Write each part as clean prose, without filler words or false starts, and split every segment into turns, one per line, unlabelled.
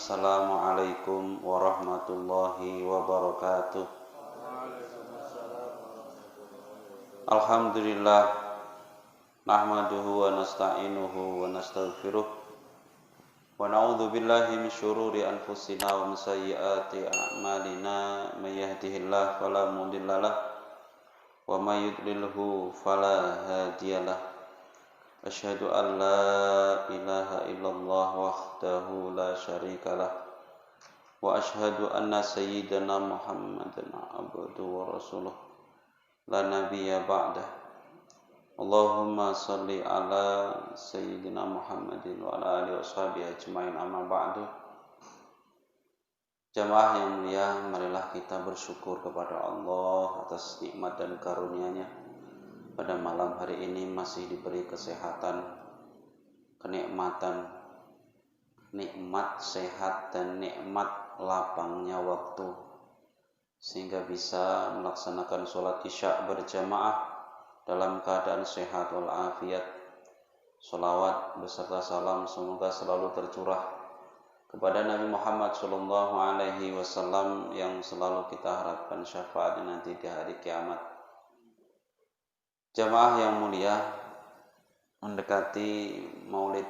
Assalamualaikum warahmatullahi wabarakatuh. Alhamdulillah, nahmaduhu wa nasta'inuhu wa nastaghfiruh wa na'udzu billahi min syururi anfusina wa min sayyiati a'malina. May yahdihillahu fala mudhillalah wa may yudlilhu fala hadiyalah. Asyhadu an la ilaha illallah wahdahu la syarikalah wa asyhadu anna sayyidana Muhammadan abduhu wa rasuluh la nabiyya ba'dah. Allahumma shalli ala sayyidina Muhammadin wa ala alihi washabihi ajmain, amma ba'du. Jamaah yang mulia, marilah kita bersyukur kepada Allah atas nikmat dan karunia-Nya. Pada malam hari ini masih diberi kesehatan, kenikmatan, nikmat sehat dan nikmat lapangnya waktu, sehingga bisa melaksanakan sholat isya berjamaah dalam keadaan sehat walafiat. Sholawat beserta salam semoga selalu tercurah kepada Nabi Muhammad SAW yang selalu kita harapkan syafaatnya nanti di hari kiamat. Jamaah yang mulia, mendekati maulid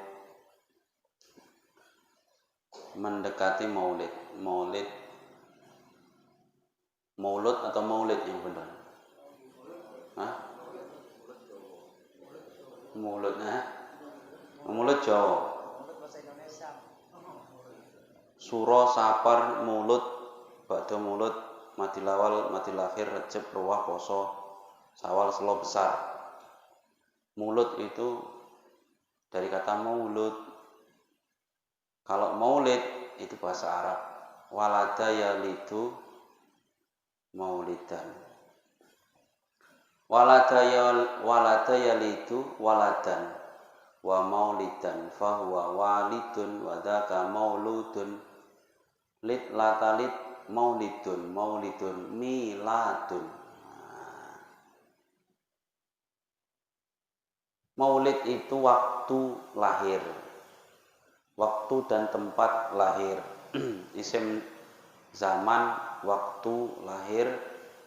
maulud atau maulid yang benar? Maulud Jawa. Suro, Sapar, Maulud, Ba'da Maulud, Madilawal, Madilakhir, Rejab, Ruwah, Poso, Sawal, Selo besar. Maulud itu dari kata maulud. Kalau maulid itu bahasa Arab. Walada yalidu maulidan. Walada yalidu waladan wa maulidan fahuwa walidun wa dzaka mauludun. Lid latalid maulidun miladun. Maulid itu waktu lahir, waktu dan tempat lahir. Isim zaman, waktu lahir.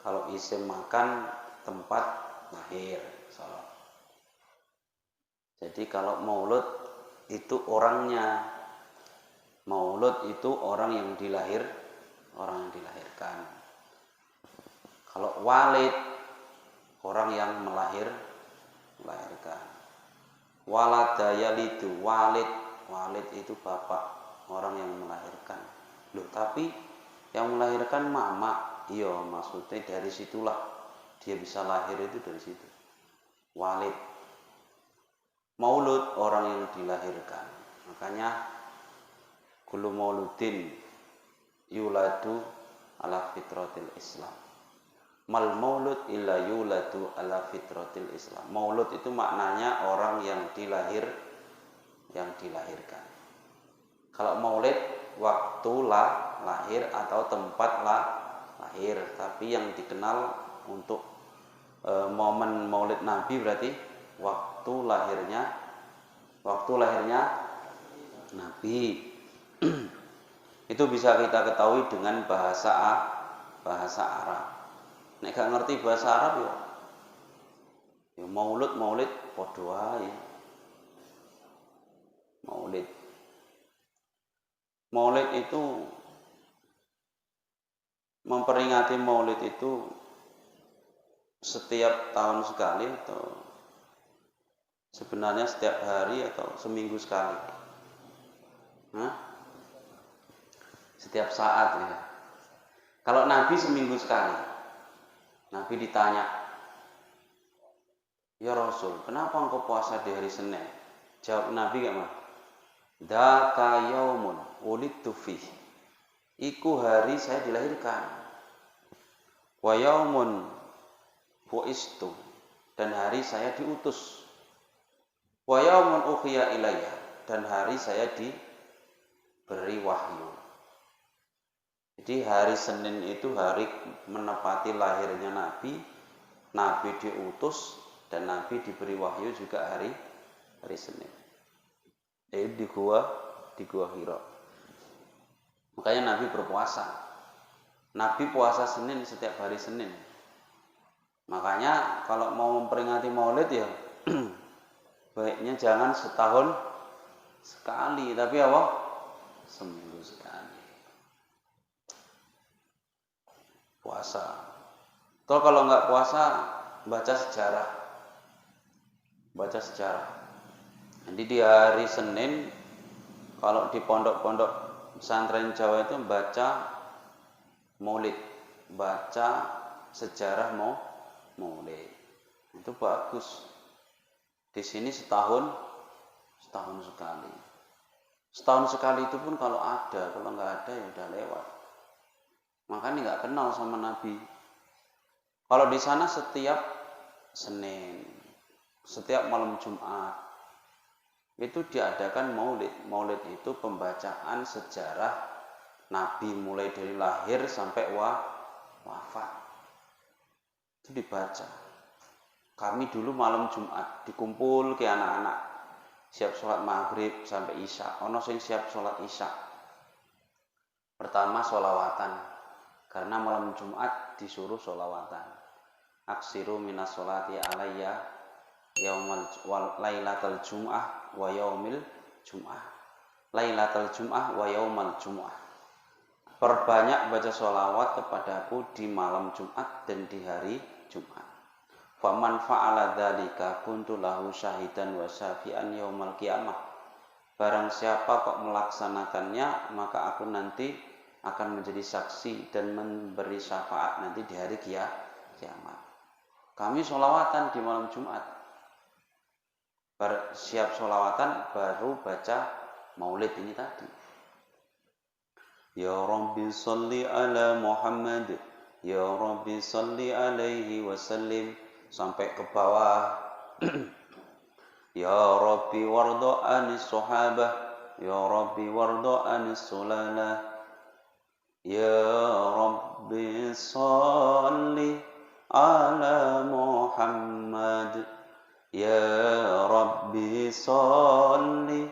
Kalau isim makan, tempat lahir. Jadi kalau maulud itu orangnya, maulud itu orang yang dilahirkan. Kalau walid, orang yang melahirkan. Walada yalidu, walid itu bapak, orang yang melahirkan. Loh, tapi yang melahirkan mama. Iya, maksudnya dari situlah dia bisa lahir, itu dari situ. Walid. Maulud, orang yang dilahirkan. Makanya kullu mauludin yuladu ala fitratil Islam. Mal maulud illa yuladu ala fitratil Islam. Maulud itu maknanya orang yang dilahirkan. Kalau maulid waktu lahir atau tempat lahir. Tapi yang dikenal untuk momen maulid Nabi berarti waktu lahirnya Nabi. Itu bisa kita ketahui dengan bahasa Arab. Nek gak ngerti bahasa Arab ya maulid padha wae. Maulid itu memperingati maulid itu setiap tahun sekali atau sebenarnya setiap hari atau seminggu sekali? Setiap saat ya. Kalau Nabi seminggu sekali. Nabi ditanya, "Ya Rasul, kenapa engkau puasa di hari Senin?" Jawab Nabi gak mah? "Dzaka yaumun wulidtu fih." Iku hari saya dilahirkan. Wa yaumun bu'istu, dan hari saya diutus. Wa yaumun ukhiya ilayya, dan hari saya diberi wahyu. Jadi hari Senin itu hari menepati lahirnya Nabi. Nabi diutus dan Nabi diberi wahyu juga hari Senin. Di gua Hira. Makanya Nabi berpuasa. Nabi puasa Senin setiap hari Senin. Makanya kalau mau memperingati Maulid ya baiknya jangan setahun sekali, tapi apa? Seminggu sekali. Puasa. Toh kalau nggak puasa, baca sejarah. Baca sejarah. Jadi di hari Senin, kalau di pondok-pondok pesantren Jawa itu baca Maulid, baca sejarah Maulid. Itu bagus. Di sini setahun sekali. Setahun sekali itu pun kalau ada, kalau nggak ada ya udah lewat. Makanya nggak kenal sama Nabi. Kalau di sana setiap Senin, setiap malam Jumat itu diadakan Maulid. Maulid itu pembacaan sejarah Nabi mulai dari lahir sampai wafat. Itu dibaca. Kami dulu malam Jumat dikumpul ke anak-anak siap sholat maghrib sampai isya. Ono sing siap sholat isya. Pertama sholawatan, karena malam Jumat disuruh sholawatan. Aksiru minas sholati alayya yaumal lailatul jum'ah wa yaumil jum'ah. Lailatul jum'ah wa yaumal jum'ah. Perbanyak baca sholawat kepadaku di malam Jumat dan di hari Jumat. Faman fa'ala dzalika kuntu lahu syahidan wa syafi'an yaumal qiyamah. Barang siapa kok melaksanakannya, maka aku nanti akan menjadi saksi dan memberi syafaat nanti di hari kiamat. Kami sholawatan di malam Jumat. Siap sholawatan baru baca Maulid ini tadi. Ya Rabbi sholli ala Muhammad, Ya Rabbi sholli alaihi wasallim, sampai ke bawah. Ya Rabbi wardo anis sahabah, Ya Rabbi wardo anis sulalah, Ya Rabbi sholli ala Muhammad, Ya Rabbi sholli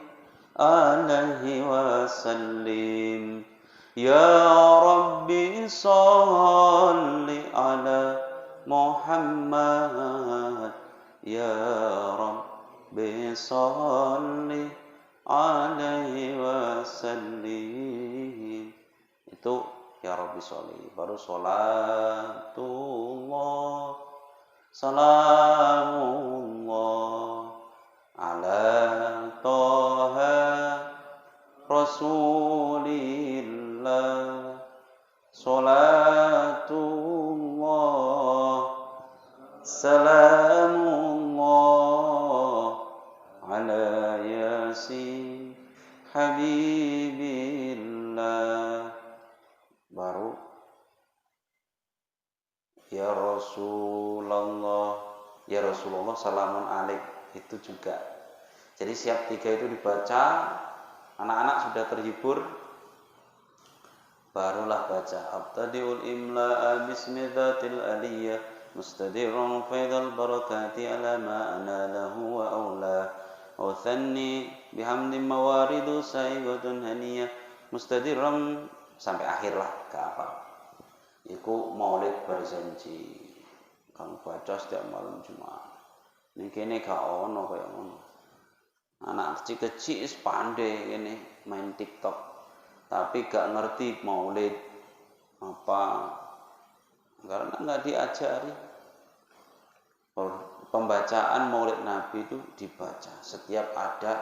alaihi wasallim, Ya Rabbi sholli ala Muhammad, Ya Rabbi sholli alaihi wasallim. Itu Ya Rabbi sholli. Baru sholatullah salamullah ala toha rasulillah, sholatullah salamullah ala yasin habibillah. Baru ya Rasulullah, ya Rasulullah salamun alaik. Itu juga. Jadi siap tiga itu dibaca, anak-anak sudah terhibur, barulah baca abtadiul imla'a bismi dzatil aliyah mustadirun faidal barakati ala ma analahhu wa aula wa thanni bihamdi mawaridu saibatun haniyah mustadirun sampai akhir lah ke apa. Iku Maulid berjanji kamu baca setiap malam Jumat. Ning kene gak ono kaya ngono. Anak kecil-kecil pandai ini main TikTok, tapi gak ngerti Maulid apa, karena nggak diajari. Pembacaan Maulid Nabi itu dibaca setiap ada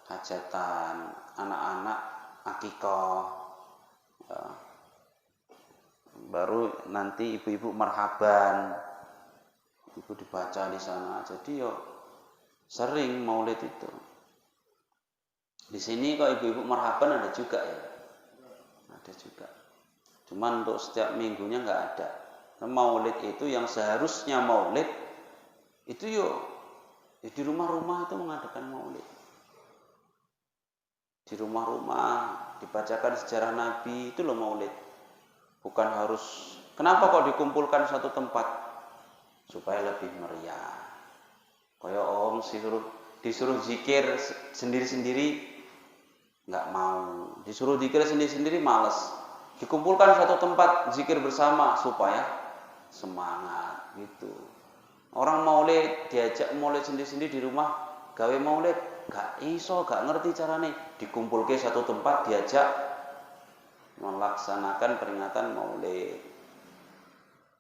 hajatan anak-anak akikah, ya. Baru nanti ibu-ibu marhaban, itu dibaca di sana. Jadi yo sering Maulid itu. Di sini kok ibu-ibu marhaban ada juga ya, ada juga. Cuman untuk setiap minggunya nggak ada. Maulid itu yang seharusnya Maulid itu yo di rumah-rumah itu mengadakan Maulid. Di rumah-rumah dibacakan sejarah Nabi, itu loh Maulid. Bukan harus, kenapa kok dikumpulkan satu tempat? Supaya lebih meriah. Kayak disuruh zikir sendiri-sendiri, nggak mau. Disuruh zikir sendiri-sendiri males. Dikumpulkan satu tempat zikir bersama supaya semangat gitu. Orang maulid diajak maulid sendiri-sendiri di rumah, gawe maulid gak iso, gak ngerti carane. Dikumpulke satu tempat diajak melaksanakan peringatan maulid.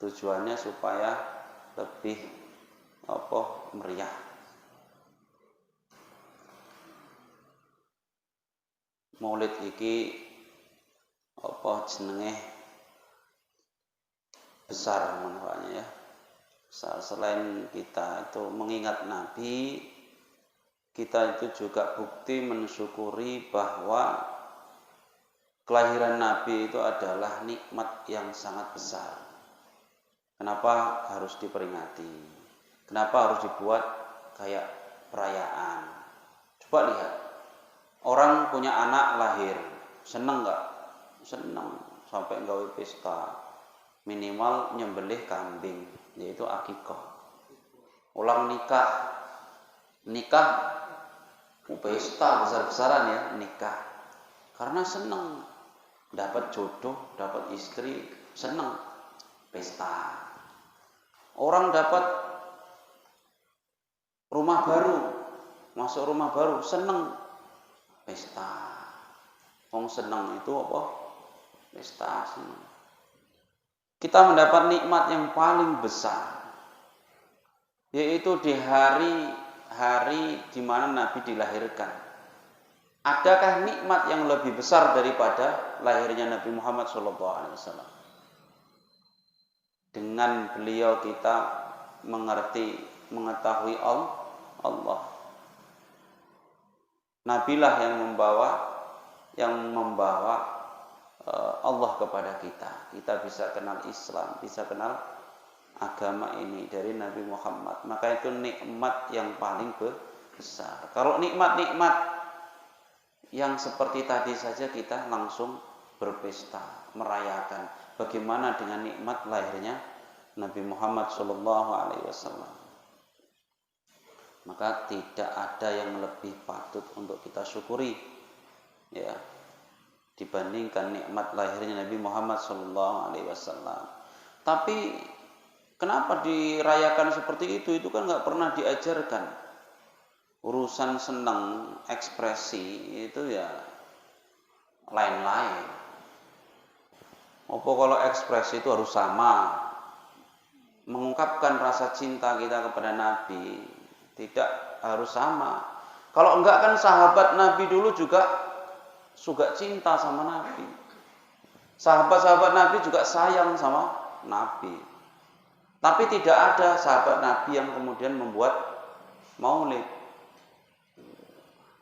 Tujuannya supaya lebih meriah. Maulid iki jenenge besar manfaatnya ya. Besar, selain kita itu mengingat Nabi, kita itu juga bukti mensyukuri bahwa kelahiran Nabi itu adalah nikmat yang sangat besar. Kenapa harus diperingati? Kenapa harus dibuat kayak perayaan? Coba lihat, orang punya anak lahir, seneng nggak? Seneng, sampai gawe pesta. Minimal nyembelih kambing, yaitu akikah. Ulang nikah pesta besar-besaran ya, nikah. Karena seneng, dapat jodoh, dapat istri, seneng, pesta. Orang dapat rumah baru, masuk rumah baru, seneng, pesta. Wong seneng itu pesta, seneng. Kita mendapat nikmat yang paling besar, yaitu di hari di mana Nabi dilahirkan. Adakah nikmat yang lebih besar daripada lahirnya Nabi Muhammad SAW? Dengan beliau kita mengetahui Allah. Nabilah yang membawa Allah kepada kita. Kita bisa kenal Islam, bisa kenal agama ini dari Nabi Muhammad. Maka itu nikmat yang paling besar. Kalau nikmat-nikmat yang seperti tadi saja kita langsung berpesta, merayakan. Bagaimana dengan nikmat lahirnya Nabi Muhammad SAW? Maka tidak ada yang lebih patut untuk kita syukuri, ya, dibandingkan nikmat lahirnya Nabi Muhammad SAW. Tapi kenapa dirayakan seperti itu? Itu kan nggak pernah diajarkan. Urusan senang, ekspresi itu ya lain-lain. Apa kalau ekspresi itu harus sama? Mengungkapkan rasa cinta kita kepada Nabi tidak harus sama. Kalau enggak kan sahabat Nabi dulu juga cinta sama Nabi. Sahabat-sahabat Nabi juga sayang sama Nabi. Tapi tidak ada sahabat Nabi yang kemudian membuat maulid.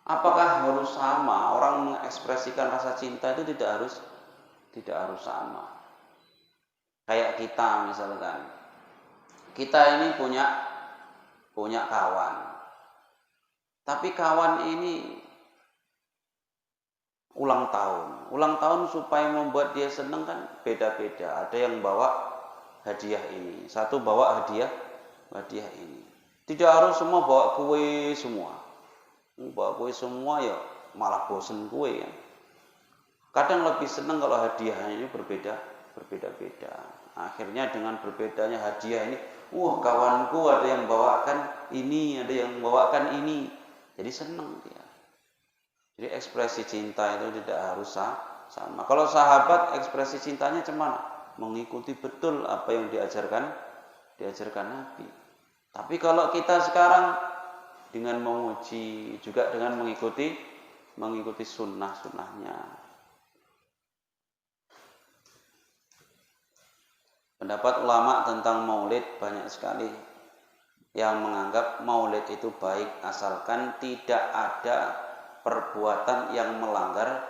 Apakah harus sama? Orang mengekspresikan rasa cinta itu tidak harus sama. Kayak kita misalkan. Kita ini punya kawan. Tapi kawan ini ulang tahun supaya membuat dia senang kan beda-beda. Ada yang bawa hadiah ini, satu bawa hadiah ini. Tidak harus semua bawa kue semua. Bawa kue semua ya malah bosen kue ya. Kadang lebih senang kalau hadiahnya ini berbeda-beda. Akhirnya dengan berbedanya hadiah ini, kawanku ada yang bawakan ini, ada yang bawakan ini. Jadi senang dia. Jadi ekspresi cinta itu tidak harus sama. Kalau sahabat ekspresi cintanya cemana? Mengikuti betul apa yang diajarkan Nabi. Tapi kalau kita sekarang dengan memuji juga dengan mengikuti sunnahnya. Pendapat ulama tentang maulid banyak sekali yang menganggap maulid itu baik asalkan tidak ada perbuatan yang melanggar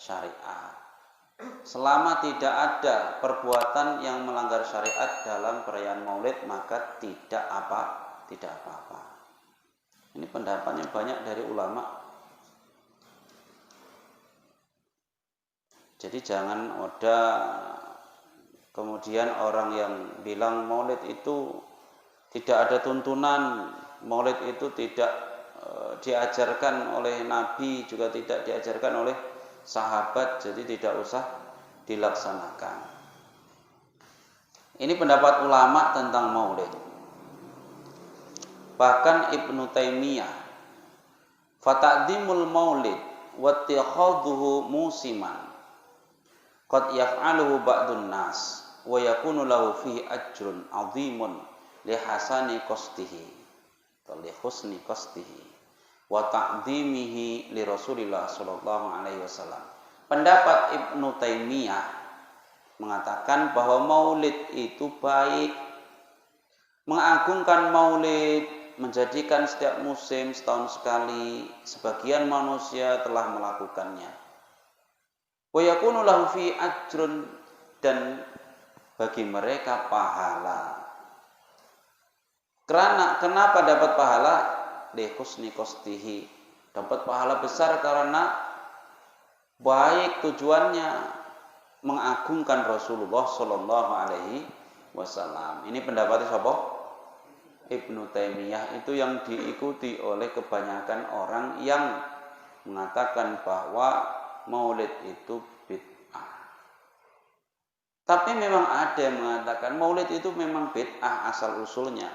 syariat. Selama tidak ada perbuatan yang melanggar syariat dalam perayaan maulid, maka tidak apa-apa. Ini pendapatnya banyak dari ulama. Jadi jangan ada kemudian orang yang bilang maulid itu tidak ada tuntunan, maulid itu tidak diajarkan oleh Nabi, juga tidak diajarkan oleh sahabat, jadi tidak usah dilaksanakan. Ini pendapat ulama tentang maulid. Bahkan Ibnu Taimiyah, fataqdimul maulid wa ittikhadhuhu musiman qad yaf'aluhu ba'dun nas wa yakunu lahu fihi ajrun 'azimun li hasani qasdihi atau li husni qasdihi wa ta'dhimihi li Rasulillah sallallahu alaihi wasallam. Pendapat Ibnu Taimiyah mengatakan bahwa maulid itu baik, mengagungkan maulid, menjadikan setiap musim setahun sekali, sebagian manusia telah melakukannya. Wa yakunu lahu fi ajrun, dan bagi mereka pahala. Kenapa dapat pahala? Li husni qasdihi, dapat pahala besar karena baik tujuannya, mengagungkan Rasulullah sallallahu alaihi wasallam. Ini pendapatnya siapa? Ibnu Taimiyah. Itu yang diikuti oleh kebanyakan orang yang mengatakan bahwa maulid itu bid'ah. Tapi memang ada yang mengatakan maulid itu memang bid'ah asal usulnya.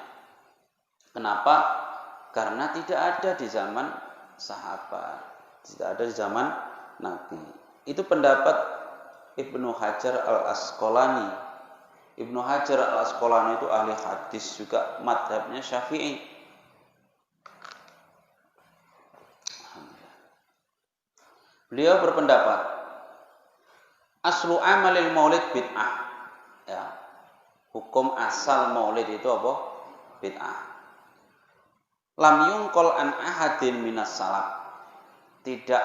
Kenapa? Karena tidak ada di zaman sahabat, tidak ada di zaman Nabi. Itu pendapat Ibnu Hajar al-Asqalani. Ibnu Hajar al-Asqalani itu ahli hadis, juga madhabnya Syafi'i. Beliau berpendapat aslu amalil maulid bid'ah. Ya. Hukum asal maulid itu apa? Bid'ah. Lam yungqal an ahadin minas salaf, tidak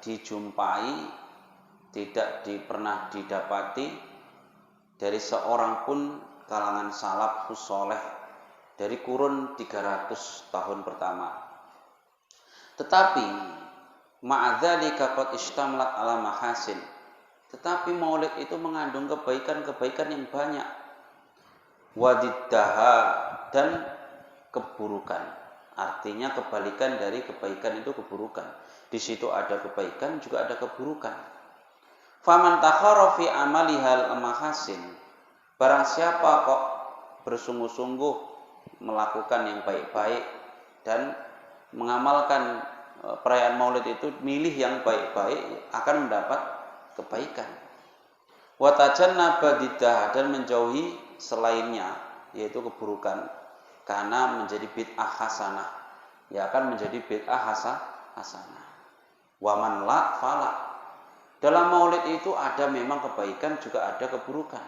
dijumpai, tidak pernah didapati dari seorang pun kalangan salafus saleh dari kurun 300 tahun pertama. Tetapi ma'adzalika qad istamlat ala mahasin, tetapi maulid itu mengandung kebaikan-kebaikan yang banyak, wadiddaha, dan keburukan. Artinya kebalikan dari kebaikan itu keburukan. Di situ ada kebaikan, juga ada keburukan. Faman takhara fi amalihal mahasin, barang siapa kok bersungguh-sungguh melakukan yang baik-baik dan mengamalkan perayaan maulid itu, milih yang baik-baik, akan mendapat kebaikan. Wa tajannaba diddah, dan menjauhi selainnya, yaitu keburukan. Karena menjadi bid'ah hasanah, ya akan menjadi bid'ah hasanah. Wa man la fala. Dalam maulid itu ada memang kebaikan, juga ada keburukan.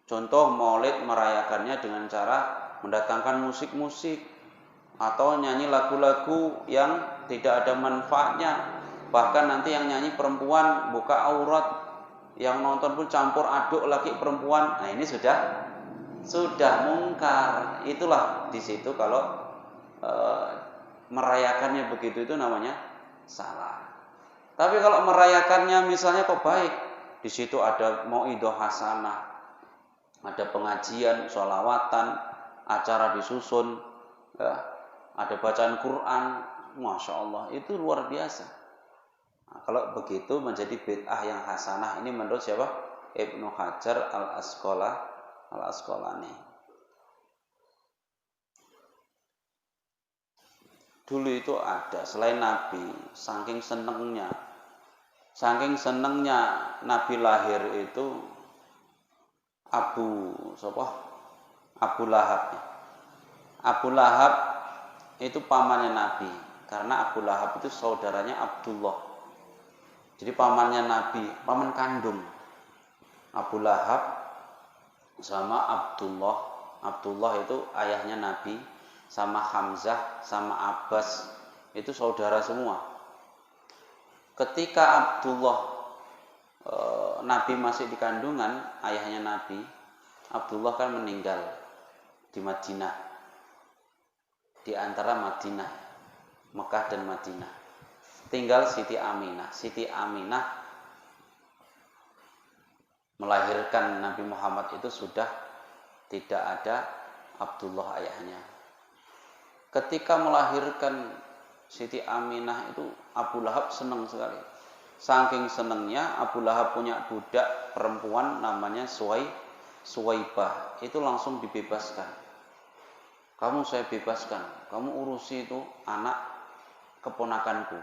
Contoh maulid merayakannya dengan cara mendatangkan musik-musik atau nyanyi lagu-lagu yang tidak ada manfaatnya. Bahkan nanti yang nyanyi perempuan, buka aurat, yang nonton pun campur aduk laki perempuan. Nah, ini sudah mungkar. Itulah di situ kalau merayakannya begitu, itu namanya salah. Tapi kalau merayakannya misalnya kok baik, di situ ada mauidhah hasanah, ada pengajian, sholawatan, acara disusun, ya, ada bacaan Quran, masya Allah, itu luar biasa. Nah, kalau begitu menjadi bid'ah yang hasanah. Ini menurut siapa? Ibnu Hajar al-Asqalani. Dulu itu ada, selain Nabi, saking senengnya Nabi lahir itu Abu Lahab. Abu Lahab itu pamannya Nabi, karena Abu Lahab itu saudaranya Abdullah. Jadi pamannya Nabi, paman kandung. Abu Lahab sama Abdullah. Abdullah itu ayahnya Nabi, sama Hamzah, sama Abbas, itu saudara semua. Ketika Nabi masih di kandungan, ayahnya Nabi, Abdullah kan meninggal di Madinah, di antara Madinah, Mekah dan Madinah. Tinggal Siti Aminah. Siti Aminah melahirkan Nabi Muhammad itu sudah tidak ada Abdullah ayahnya. Ketika melahirkan Siti Aminah itu Abu Lahab senang sekali. Saking senangnya Abu Lahab punya budak perempuan namanya Suwaibah. Itu langsung dibebaskan. Kamu saya bebaskan. Kamu urusi itu anak keponakanku.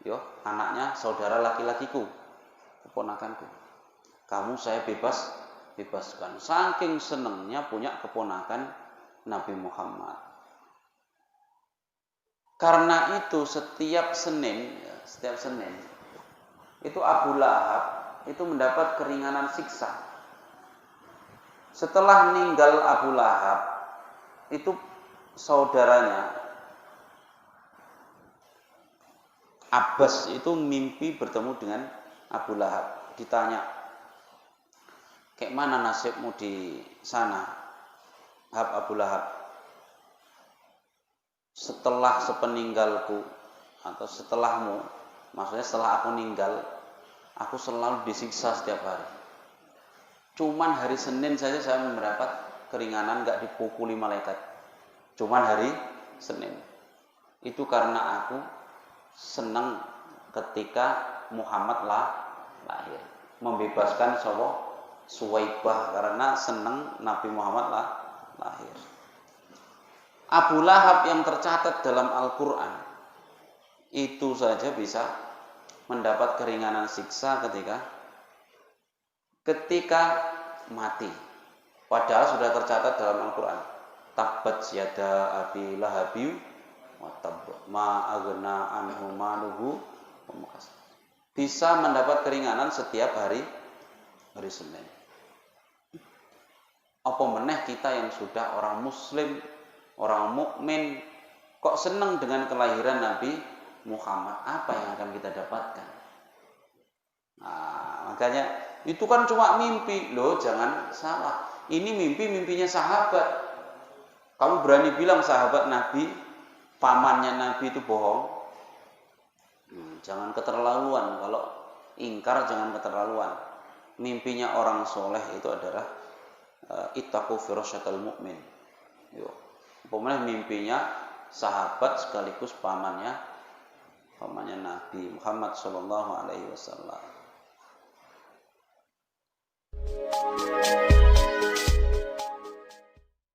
Yo, anaknya saudara laki-lakiku, keponakanku. Kamu saya bebaskan. Saking senangnya punya keponakan Nabi Muhammad. Karena itu setiap Senin itu Abu Lahab itu mendapat keringanan siksa. Setelah meninggal Abu Lahab, itu saudaranya Abbas itu mimpi bertemu dengan Abu Lahab. Ditanya, kayak mana nasibmu di sana, Abu Lahab? Setelah sepeninggalku atau setelahmu, maksudnya setelah aku meninggal, aku selalu disiksa setiap hari. Cuman hari Senin saja saya mendapat keringanan, gak dipukuli malaikat. Cuman hari Senin. Itu karena aku senang ketika Muhammad lahir, membebaskan Suwaibah karena senang Nabi Muhammad lahir. Abu Lahab yang tercatat dalam Al-Quran itu saja bisa mendapat keringanan siksa ketika mati. Padahal sudah tercatat dalam Al-Quran. Tabbat yada Abi Lahabi wa tabb ma aghna anhu maluhu wa makasab. Bisa mendapat keringanan setiap hari Senin. Apa meneh kita yang sudah orang Muslim, orang mukmin, kok senang dengan kelahiran Nabi Muhammad? Apa yang akan kita dapatkan? Nah, makanya itu kan cuma mimpi. Loh, jangan salah. Ini mimpinya sahabat. Kamu berani bilang sahabat Nabi, pamannya Nabi itu bohong? Jangan keterlaluan. Kalau ingkar jangan keterlaluan. Mimpinya orang soleh itu adalah ittaqu firasyatal mu'min. Yo. Pokoknya mimpinya sahabat sekaligus pamannya Nabi Muhammad sallallahu alaihi wasallam.